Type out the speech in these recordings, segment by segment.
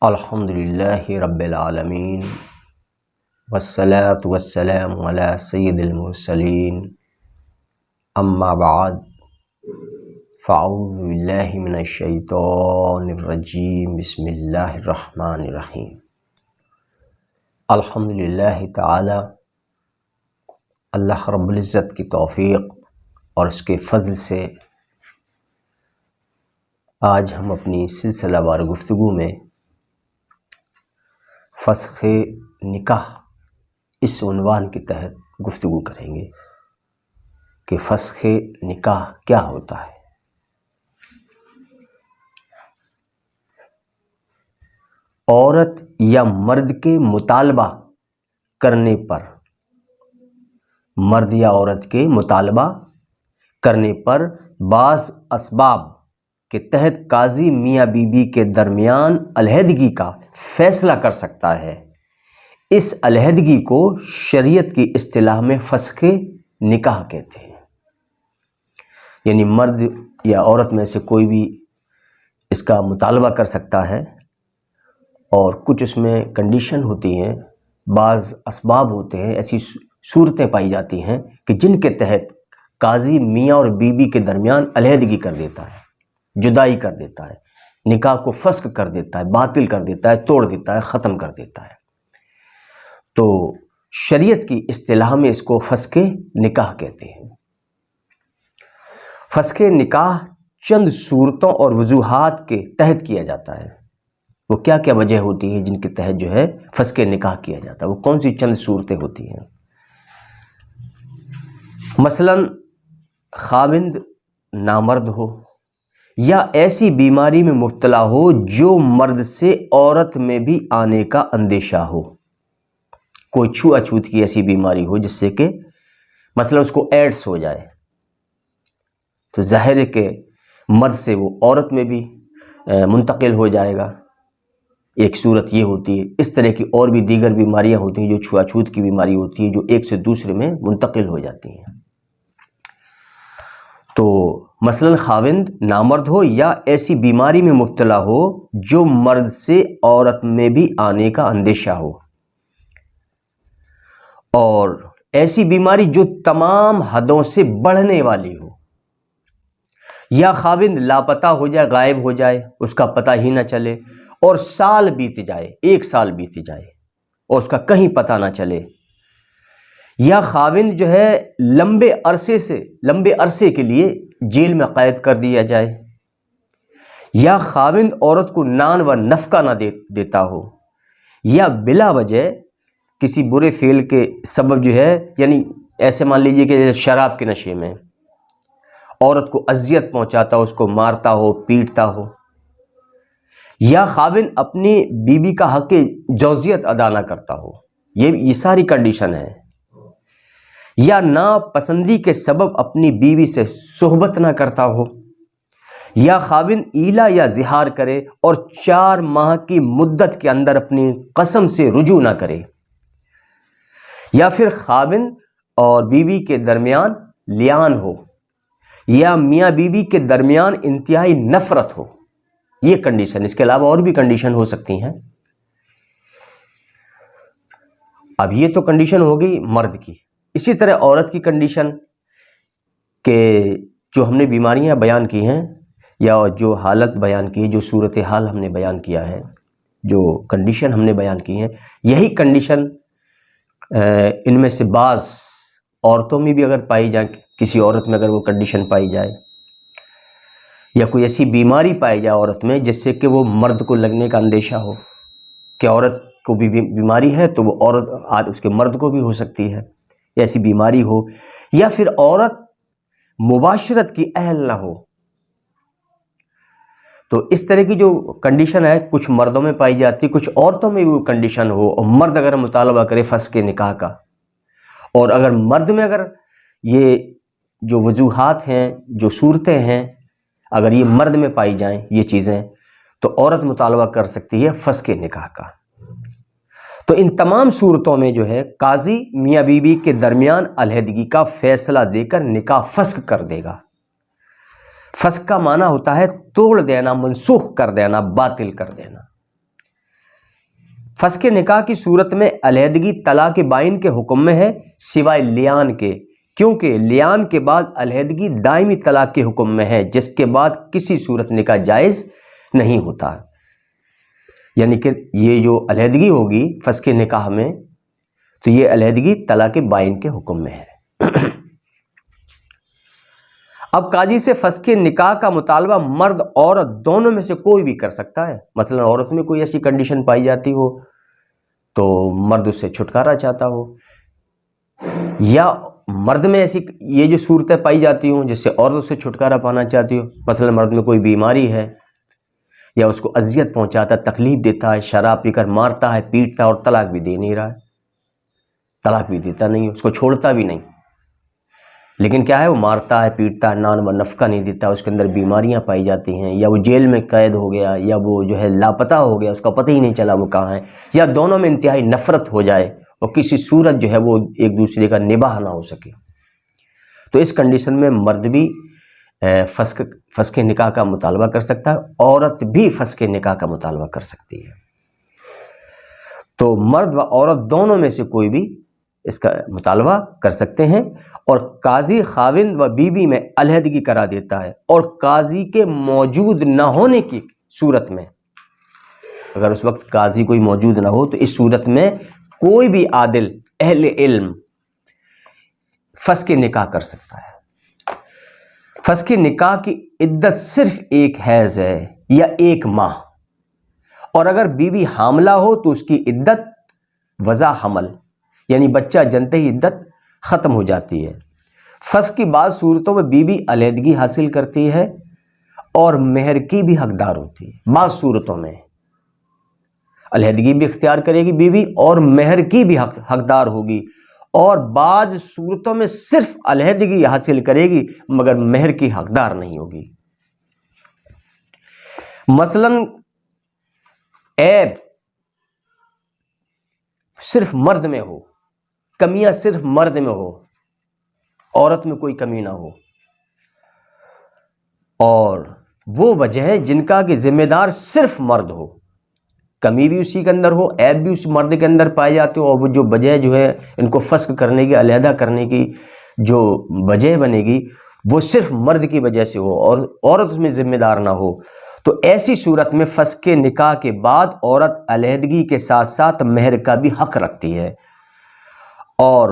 الحمدللہ رب العالمین والصلاة والسلام علی سید المرسلین اما بعد فاعوذ باللہ من الشیطان الرجیم بسم اللہ الرحمن الرحیم۔ الحمدللہ تعالی، اللہ رب العزت کی توفیق اور اس کے فضل سے آج ہم اپنی سلسلہ وار گفتگو میں فسخ نکاح اس عنوان کے تحت گفتگو کریں گے کہ فسخ نکاح کیا ہوتا ہے۔ عورت یا مرد کے مطالبہ کرنے پر، مرد یا عورت کے مطالبہ کرنے پر بعض اسباب کے تحت قاضی میاں بیوی کے درمیان علیحدگی کا فیصلہ کر سکتا ہے۔ اس علیحدگی کو شریعت کی اصطلاح میں فسخ نکاح کہتے ہیں۔ یعنی مرد یا عورت میں سے کوئی بھی اس کا مطالبہ کر سکتا ہے، اور کچھ اس میں کنڈیشن ہوتی ہیں، بعض اسباب ہوتے ہیں، ایسی صورتیں پائی جاتی ہیں کہ جن کے تحت قاضی میاں اور بیوی کے درمیان علیحدگی کر دیتا ہے، جدائی کر دیتا ہے، نکاح کو فسخ کر دیتا ہے، باطل کر دیتا ہے، توڑ دیتا ہے، ختم کر دیتا ہے۔ تو شریعت کی اصطلاح میں اس کو فسخ نکاح کہتے ہیں۔ فسخ نکاح چند صورتوں اور وجوہات کے تحت کیا جاتا ہے۔ وہ کیا کیا وجہ ہوتی ہیں جن کے تحت جو ہے فسخ نکاح کیا جاتا ہے، وہ کون سی چند صورتیں ہوتی ہیں؟ مثلا خاوند نامرد ہو، یا ایسی بیماری میں مبتلا ہو جو مرد سے عورت میں بھی آنے کا اندیشہ ہو۔ کوئی چھوا چھوت کی ایسی بیماری ہو جس سے کہ مثلا اس کو ایڈس ہو جائے، تو ظاہر ہے کہ مرد سے وہ عورت میں بھی منتقل ہو جائے گا، ایک صورت یہ ہوتی ہے۔ اس طرح کی اور بھی دیگر بیماریاں ہوتی ہیں جو چھوا چھوت کی بیماری ہوتی ہیں، جو ایک سے دوسرے میں منتقل ہو جاتی ہیں۔ تو مثلا خاوند نامرد ہو یا ایسی بیماری میں مبتلا ہو جو مرد سے عورت میں بھی آنے کا اندیشہ ہو، اور ایسی بیماری جو تمام حدوں سے بڑھنے والی ہو، یا خاوند لاپتہ ہو جائے، غائب ہو جائے، اس کا پتہ ہی نہ چلے، اور سال بیت جائے، 1 سال بیت جائے اور اس کا کہیں پتہ نہ چلے، یا خاوند جو ہے لمبے عرصے کے لیے جیل میں قید کر دیا جائے، یا خاوند عورت کو نان و نفقہ نہ دیتا ہو، یا بلا وجہ کسی برے فعل کے سبب جو ہے، یعنی ایسے مان لیجئے کہ شراب کے نشے میں عورت کو اذیت پہنچاتا ہو، اس کو مارتا ہو، پیٹتا ہو، یا خاوند اپنی بیوی کا حق زوجیت ادا نہ کرتا ہو، یہ ساری کنڈیشن ہے، یا ناپسندی کے سبب اپنی بیوی سے صحبت نہ کرتا ہو، یا خاوند ایلا یا زہار کرے اور 4 ماہ کی مدت کے اندر اپنی قسم سے رجوع نہ کرے، یا پھر خاوند اور بیوی کے درمیان لیان ہو، یا میاں بیوی کے درمیان انتہائی نفرت ہو۔ یہ کنڈیشن، اس کے علاوہ اور بھی کنڈیشن ہو سکتی ہیں۔ اب یہ تو کنڈیشن ہو گئی مرد کی۔ اسی طرح عورت کی کنڈیشن کہ جو ہم نے بیماریاں بیان کی ہیں، یا جو حالت بیان کی ہے، جو صورتحال ہم نے بیان کیا ہے، جو کنڈیشن ہم نے بیان کی ہیں، یہی کنڈیشن ان میں سے بعض عورتوں میں بھی اگر پائی جائے، کسی عورت میں اگر وہ کنڈیشن پائی جائے، یا کوئی ایسی بیماری پائی جائے عورت میں جس سے کہ وہ مرد کو لگنے کا اندیشہ ہو کہ عورت کو بھی بیماری ہے، تو وہ عورت اس کے مرد کو بھی ہو سکتی ہے، ایسی بیماری ہو، یا پھر عورت مباشرت کی اہل نہ ہو۔ تو اس طرح کی جو کنڈیشن ہے کچھ مردوں میں پائی جاتی، کچھ عورتوں میں بھی وہ کنڈیشن ہو، اور مرد اگر مطالبہ کرے فسخ نکاح کا، اور اگر مرد میں اگر یہ جو وجوہات ہیں، جو صورتیں ہیں، اگر یہ مرد میں پائی جائیں یہ چیزیں، تو عورت مطالبہ کر سکتی ہے فسخ نکاح کا۔ تو ان تمام صورتوں میں جو ہے قاضی میاں بیوی کے درمیان علیحدگی کا فیصلہ دے کر نکاح فسخ کر دے گا۔ فسخ کا معنی ہوتا ہے توڑ دینا، منسوخ کر دینا، باطل کر دینا۔ فسخ نکاح کی صورت میں علیحدگی طلاق بائن کے حکم میں ہے سوائے لیان کے، کیونکہ لیان کے بعد علیحدگی دائمی طلاق کے حکم میں ہے، جس کے بعد کسی صورت نکاح جائز نہیں ہوتا۔ یعنی کہ یہ جو علیحدگی ہوگی فسخ نکاح میں، تو یہ علیحدگی طلاق بائن کے حکم میں ہے۔ اب قاضی سے فسخ نکاح کا مطالبہ مرد عورت دونوں میں سے کوئی بھی کر سکتا ہے۔ مثلا عورت میں کوئی ایسی کنڈیشن پائی جاتی ہو تو مرد اس سے چھٹکارا چاہتا ہو، یا مرد میں ایسی یہ جو صورتیں پائی جاتی ہوں جس سے عورت اس سے چھٹکارا پانا چاہتی ہو۔ مثلا مرد میں کوئی بیماری ہے یا اس کو اذیت پہنچاتا ہے، تکلیف دیتا ہے، شراب پی کر مارتا ہے، پیٹتا ہے، اور طلاق بھی دے نہیں رہا ہے، طلاق بھی دیتا نہیں، اس کو چھوڑتا بھی نہیں، لیکن کیا ہے وہ مارتا ہے، پیٹتا ہے، نان و نفقہ نہیں دیتا، اس کے اندر بیماریاں پائی جاتی ہیں، یا وہ جیل میں قید ہو گیا، یا وہ جو ہے لاپتہ ہو گیا، اس کا پتہ ہی نہیں چلا وہ کہاں ہے، یا دونوں میں انتہائی نفرت ہو جائے اور کسی صورت جو ہے وہ ایک دوسرے کا نباہ نہ ہو سکے، تو اس کنڈیشن میں مرد بھی فسخ نکاح کا مطالبہ کر سکتا ہے، عورت بھی فسخ نکاح کا مطالبہ کر سکتی ہے۔ تو مرد و عورت دونوں میں سے کوئی بھی اس کا مطالبہ کر سکتے ہیں، اور قاضی خاوند و بیوی میں علیحدگی کرا دیتا ہے، اور قاضی کے موجود نہ ہونے کی صورت میں، اگر اس وقت قاضی کوئی موجود نہ ہو تو اس صورت میں کوئی بھی عادل اہل علم فسخ نکاح کر سکتا ہے۔ فسخ نکاح کی عدت صرف ایک حیض ہے یا ایک ماہ، اور اگر بیوی حاملہ ہو تو اس کی عدت وضع حمل، یعنی بچہ جنتے ہی عدت ختم ہو جاتی ہے۔ فسخ کی بعض صورتوں میں بیوی علیحدگی حاصل کرتی ہے اور مہر کی بھی حقدار ہوتی ہے، بعض صورتوں میں علیحدگی بھی اختیار کرے گی بیوی اور مہر کی بھی حقدار ہوگی، اور بعض صورتوں میں صرف علیحدگی حاصل کرے گی مگر مہر کی حقدار نہیں ہوگی۔ مثلا عیب صرف مرد میں ہو، کمیاں صرف مرد میں ہو، عورت میں کوئی کمی نہ ہو، اور وہ وجہ ہے جن کا کہ ذمہ دار صرف مرد ہو، کمی بھی اسی کے اندر ہو، عیب بھی اس مرد کے اندر پائے جاتے ہو، اور وہ جو وجہ جو ہے ان کو فسخ کرنے کی، علیحدہ کرنے کی جو وجہ بنے گی وہ صرف مرد کی وجہ سے ہو اور عورت اس میں ذمہ دار نہ ہو، تو ایسی صورت میں فسخ نکاح کے بعد عورت علیحدگی کے ساتھ ساتھ مہر کا بھی حق رکھتی ہے، اور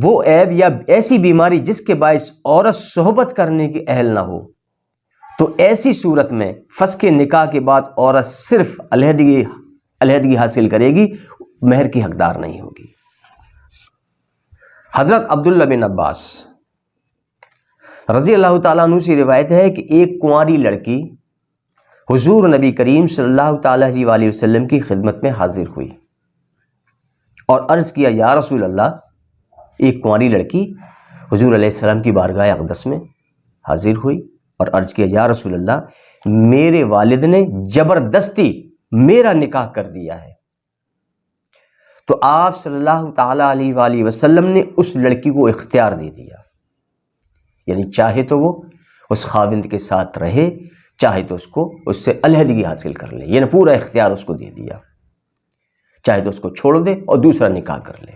وہ عیب یا ایسی بیماری جس کے باعث عورت صحبت کرنے کی اہل نہ ہو، تو ایسی صورت میں فسخ نکاح کے بعد عورت صرف علیحدگی حاصل کرے گی، مہر کی حقدار نہیں ہوگی۔ حضرت عبداللہ بن عباس رضی اللہ تعالیٰ عنہ سے روایت ہے کہ ایک کنواری لڑکی حضور نبی کریم صلی اللہ تعالیٰ علیہ وآلہ وسلم کی خدمت میں حاضر ہوئی اور عرض کیا، یا رسول اللہ، ایک کنواری لڑکی حضور علیہ السلام کی بارگاہ اقدس میں حاضر ہوئی اور عرض کیا، یا رسول اللہ، میرے والد نے زبردستی میرا نکاح کر دیا ہے۔ تو آپ صلی اللہ تعالیٰ علیہ وآلہ وسلم نے اس لڑکی کو اختیار دے دیا، یعنی چاہے تو وہ اس خاوند کے ساتھ رہے، چاہے تو اس سے علیحدگی حاصل کر لے، یعنی پورا اختیار اس کو دے دیا، چاہے تو اس کو چھوڑ دے اور دوسرا نکاح کر لے۔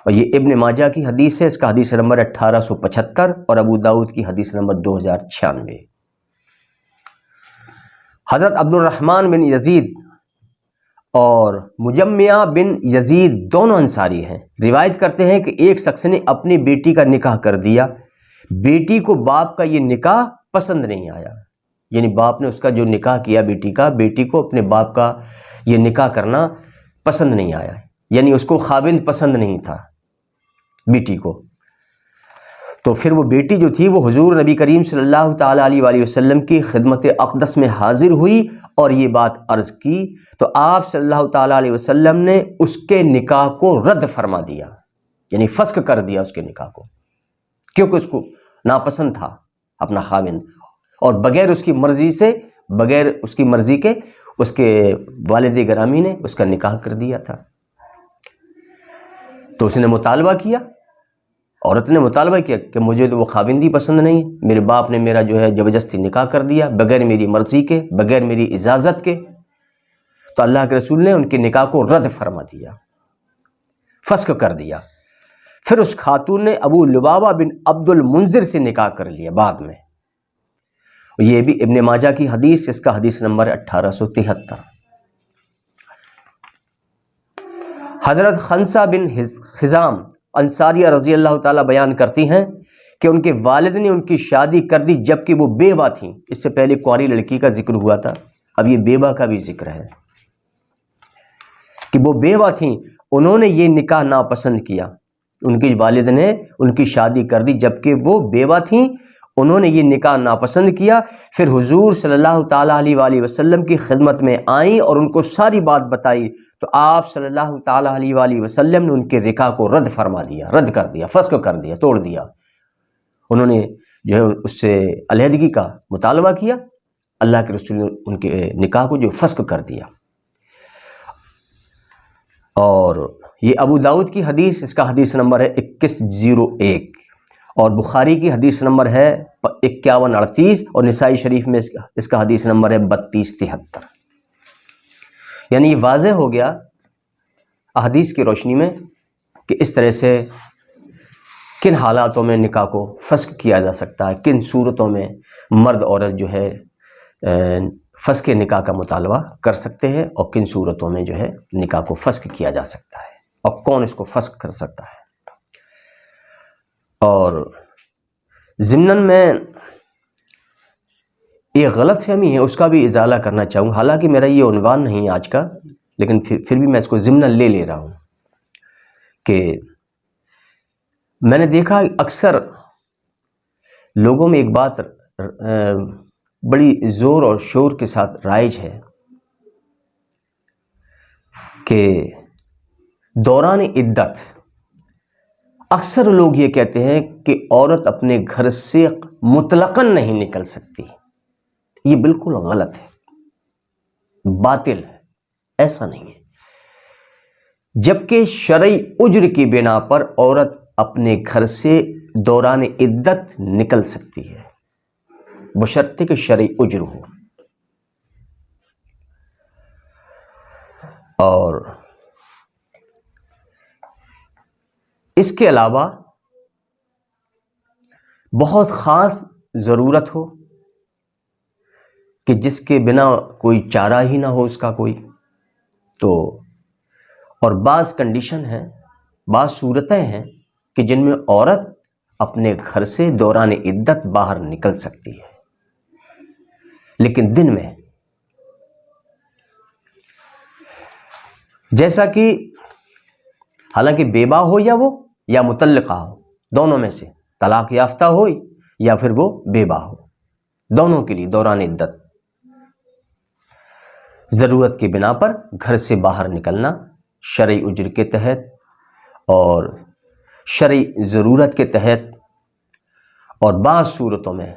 اور یہ ابن ماجہ کی حدیث ہے، اس کا حدیث نمبر 1875، اور ابو داؤد کی حدیث نمبر 2096۔ حضرت عبد الرحمن بن یزید اور مجمع بن یزید دونوں انصاری ہیں، روایت کرتے ہیں کہ ایک شخص نے اپنی بیٹی کا نکاح کر دیا، بیٹی کو باپ کا یہ نکاح پسند نہیں آیا، یعنی باپ نے اس کا جو نکاح کیا بیٹی کا، بیٹی کو اپنے باپ کا یہ نکاح کرنا پسند نہیں آیا، یعنی اس کو خاوند پسند نہیں تھا بیٹی کو۔ تو پھر وہ بیٹی جو تھی وہ حضور نبی کریم صلی اللہ تعالیٰ علیہ وآلہ وسلم کی خدمت اقدس میں حاضر ہوئی اور یہ بات عرض کی، تو آپ صلی اللہ تعالیٰ علیہ وسلم نے اس کے نکاح کو رد فرما دیا، یعنی فسخ کر دیا اس کے نکاح کو، کیونکہ اس کو ناپسند تھا اپنا خاوند، اور بغیر اس کی مرضی سے، بغیر اس کی مرضی کے اس کے والد گرامی نے اس کا نکاح کر دیا تھا۔ تو اس نے مطالبہ کیا، عورت نے مطالبہ کیا کہ مجھے تو وہ خاوندی پسند نہیں، میرے باپ نے میرا جو ہے زبردستی نکاح کر دیا بغیر میری مرضی کے، بغیر میری اجازت کے۔ تو اللہ کے رسول نے ان کے نکاح کو رد فرما دیا، فسخ کر دیا۔ پھر اس خاتون نے ابو لبابہ بن عبد المنذر سے نکاح کر لیا بعد میں، یہ بھی ابن ماجہ کی حدیث، اس کا حدیث نمبر 1873۔ حضرت خنسہ بن خزام انصاریہ رضی اللہ تعالیٰ بیان کرتی ہیں کہ ان کے والد نے ان کی شادی کر دی جبکہ وہ بیوہ تھیں۔ اس سے پہلے کنواری لڑکی کا ذکر ہوا تھا، اب یہ بیوہ کا بھی ذکر ہے کہ وہ بیوہ تھیں، انہوں نے یہ نکاح ناپسند کیا، ان کے والد نے ان کی شادی کر دی جبکہ وہ بیوہ تھیں، انہوں نے یہ نکاح ناپسند کیا۔ پھر حضور صلی اللہ تعالیٰ علیہ وآلہ وسلم کی خدمت میں آئیں اور ان کو ساری بات بتائی، تو آپ صلی اللہ تعالیٰ علیہ وآلہ وسلم نے ان کے نکاح کو رد فرما دیا، رد کر دیا، فسخ کر دیا، توڑ دیا۔ انہوں نے جو ہے اس سے علیحدگی کا مطالبہ کیا، اللہ کے رسول نے ان کے نکاح کو جو فسخ کر دیا۔ اور یہ ابو داؤد کی حدیث، اس کا حدیث نمبر ہے 2101، اور بخاری کی حدیث نمبر ہے 5138، اور نسائی شریف میں اس کا حدیث نمبر ہے 3273۔ یعنی یہ واضح ہو گیا احادیث کی روشنی میں کہ اس طرح سے کن حالاتوں میں نکاح کو فسخ کیا جا سکتا ہے، کن صورتوں میں مرد عورت جو ہے فسخ نکاح کا مطالبہ کر سکتے ہیں، اور کن صورتوں میں جو ہے نکاح کو فسخ کیا جا سکتا ہے، اور کون اس کو فسخ کر سکتا ہے۔ اور ضمناً میں یہ غلط فہمی ہے، اس کا بھی ازالہ کرنا چاہوں، حالانکہ میرا یہ عنوان نہیں ہے آج کا، لیکن پھر بھی میں اس کو ضمناً لے رہا ہوں کہ میں نے دیکھا اکثر لوگوں میں ایک بات بڑی زور اور شور کے ساتھ رائج ہے کہ دوران عدت اکثر لوگ یہ کہتے ہیں کہ عورت اپنے گھر سے مطلقاً نہیں نکل سکتی۔ یہ بالکل غلط ہے، باطل ہے، ایسا نہیں ہے۔ جبکہ شرعی اجر کی بنا پر عورت اپنے گھر سے دوران عدت نکل سکتی ہے، بشرطے کہ شرعی اجر ہو۔ اور اس کے علاوہ بہت خاص ضرورت ہو کہ جس کے بنا کوئی چارہ ہی نہ ہو اس کا کوئی، تو اور بعض کنڈیشن ہیں، بعض صورتیں ہیں کہ جن میں عورت اپنے گھر سے دوران عدت باہر نکل سکتی ہے، لیکن دن میں، جیسا کہ حالانکہ بیوہ ہو یا مطلقہ ہو، دونوں میں سے طلاق یافتہ ہو یا پھر وہ بیوہ ہو، دونوں کے لیے دوران عدت ضرورت کی بنا پر گھر سے باہر نکلنا شرعی اجر کے تحت اور شرعی ضرورت کے تحت، اور بعض صورتوں میں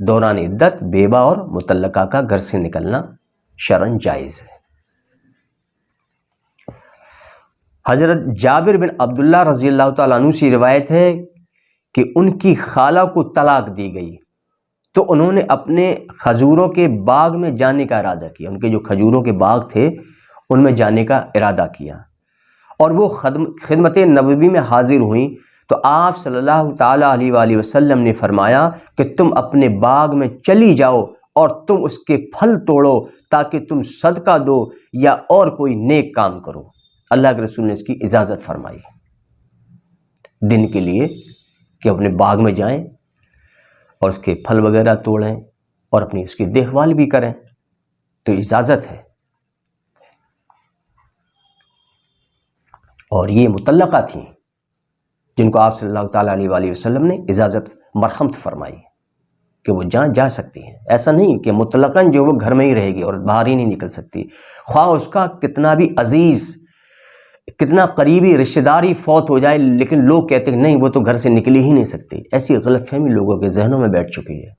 دوران عدت بیوہ اور مطلقہ کا گھر سے نکلنا شرعاً جائز ہے۔ حضرت جابر بن عبداللہ رضی اللہ تعالیٰ عنہ سے روایت ہے کہ ان کی خالہ کو طلاق دی گئی تو انہوں نے اپنے کھجوروں کے باغ میں جانے کا ارادہ کیا، ان کے جو کھجوروں کے باغ تھے ان میں جانے کا ارادہ کیا، اور وہ خدمت نبوی میں حاضر ہوئیں تو آپ صلی اللہ تعالیٰ علیہ وآلہ وسلم نے فرمایا کہ تم اپنے باغ میں چلی جاؤ اور تم اس کے پھل توڑو تاکہ تم صدقہ دو یا اور کوئی نیک کام کرو۔ اللہ کے رسول نے اس کی اجازت فرمائی دن کے لیے کہ اپنے باغ میں جائیں اور اس کے پھل وغیرہ توڑیں اور اپنی اس کی دیکھ بھال بھی کریں، تو اجازت ہے۔ اور یہ مطلقہ تھیں جن کو آپ صلی اللہ تعالیٰ علیہ وآلہ وسلم نے اجازت مرحمت فرمائی کہ وہ جا سکتی ہیں، ایسا نہیں کہ مطلقاً جو وہ گھر میں ہی رہے گی اور باہر ہی نہیں نکل سکتی، خواہ اس کا کتنا بھی عزیز، کتنا قریبی رشتہ داری فوت ہو جائے، لیکن لوگ کہتے ہیں نہیں وہ تو گھر سے نکلی ہی نہیں سکتی۔ ایسی غلط فہمی لوگوں کے ذہنوں میں بیٹھ چکی ہے،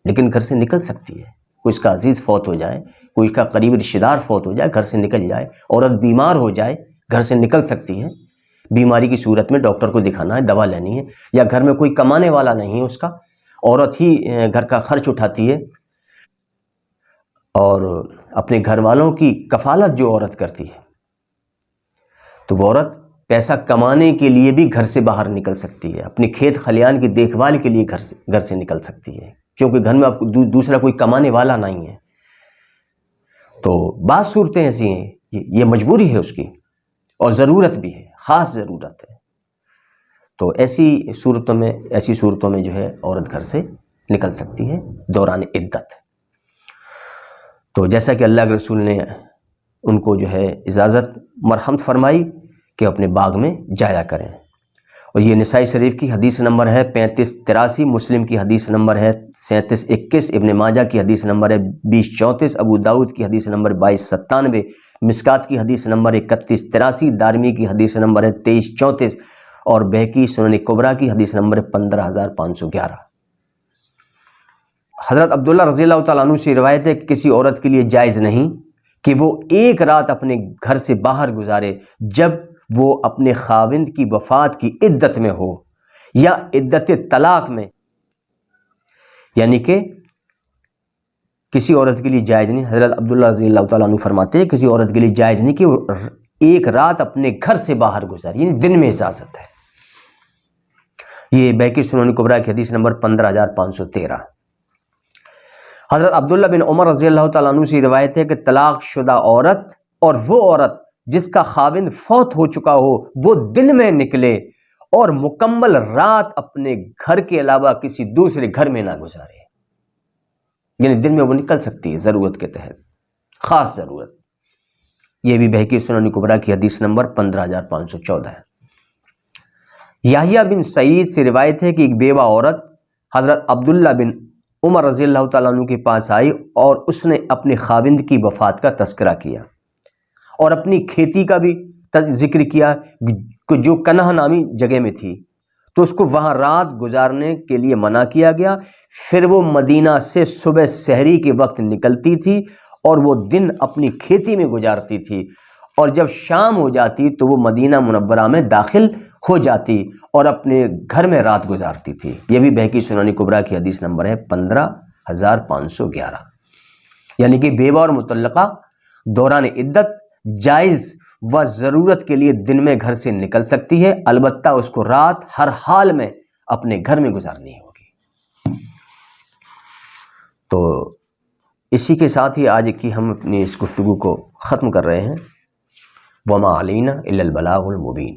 لیکن گھر سے نکل سکتی ہے۔ کوئی اس کا عزیز فوت ہو جائے، کوئی اس کا قریبی رشتہ دار فوت ہو جائے، گھر سے نکل جائے، عورت بیمار ہو جائے گھر سے نکل سکتی ہے، بیماری کی صورت میں ڈاکٹر کو دکھانا ہے، دوا لینی ہے، یا گھر میں کوئی کمانے والا نہیں ہے اس کا، عورت ہی گھر کا خرچ اٹھاتی ہے، اور اپنے گھر والوں کی کفالت جو عورت کرتی ہے، تو وہ عورت پیسہ کمانے کے لیے بھی گھر سے باہر نکل سکتی ہے، اپنے کھیت خلیان کی دیکھ بھال کے لیے گھر سے نکل سکتی ہے، کیونکہ گھر میں آپ کو دوسرا کوئی کمانے والا نہیں ہے۔ تو بعض صورتیں ایسی ہیں، یہ مجبوری ہے اس کی، اور ضرورت بھی ہے، خاص ضرورت ہے، تو ایسی صورتوں میں جو ہے عورت گھر سے نکل سکتی ہے دوران عدت۔ تو جیسا کہ اللہ کے رسول نے ان کو جو ہے اجازت مرحمت فرمائی کہ اپنے باغ میں جایا کریں، اور یہ نسائی شریف کی حدیث نمبر ہے 3583، مسلم کی حدیث نمبر ہے 3721، ابن ماجہ کی حدیث نمبر ہے 2034، ابو داؤد کی حدیث نمبر 2297، مشکات کی حدیث نمبر 3183، دارمی کی حدیث نمبر ہے 2334، اور بہقی سنن کبریٰ کی حدیث نمبر 15511۔ حضرت عبداللہ رضی اللہ تعالیٰ عنہ سے روایت ہے کہ کسی عورت کے لیے جائز نہیں کہ وہ ایک رات اپنے گھر سے باہر گزارے جب وہ اپنے خاوند کی وفات کی عدت میں ہو یا عدت طلاق میں، یعنی کہ کسی عورت کے لیے جائز نہیں، حضرت عبداللہ رضی اللہ تعالیٰ عنہ فرماتے ہیں کسی عورت کے لیے جائز نہیں کہ وہ ایک رات اپنے گھر سے باہر گزارے، یعنی دن میں اجازت ہے۔ یہ بہقی سنن کبریٰ کی حدیث نمبر 15513۔ حضرت عبداللہ بن عمر رضی اللہ تعالیٰ عنہ سے روایت ہے کہ طلاق شدہ عورت اور وہ عورت جس کا خاوند فوت ہو چکا ہو وہ دن میں نکلے اور مکمل رات اپنے گھر کے علاوہ کسی دوسرے گھر میں نہ گزارے، یعنی دن میں وہ نکل سکتی ہے ضرورت کے تحت، خاص ضرورت۔ یہ بھی بہقی سنن کبریٰ کی حدیث نمبر 15514 ہے۔ یحییٰ بن سعید سے روایت ہے کہ ایک بیوہ عورت حضرت عبداللہ بن عمر رضی اللہ تعالیٰ عنہ کے پاس آئی اور اس نے اپنے خاوند کی وفات کا تذکرہ کیا اور اپنی کھیتی کا بھی ذکر کیا جو کنہ نامی جگہ میں تھی، تو اس کو وہاں رات گزارنے کے لیے منع کیا گیا۔ پھر وہ مدینہ سے صبح سحری کے وقت نکلتی تھی اور وہ دن اپنی کھیتی میں گزارتی تھی، اور جب شام ہو جاتی تو وہ مدینہ منورہ میں داخل ہو جاتی اور اپنے گھر میں رات گزارتی تھی۔ یہ بھی بہقی سنن کبریٰ کی حدیث نمبر ہے 15511۔ یعنی کہ بیوہ اور مطلقہ دوران عدت جائز و ضرورت کے لیے دن میں گھر سے نکل سکتی ہے، البتہ اس کو رات ہر حال میں اپنے گھر میں گزارنی ہوگی۔ تو اسی کے ساتھ ہی آج کی ہم اپنی اس گفتگو کو ختم کر رہے ہیں۔ وما علینا الا البلاغ المبین۔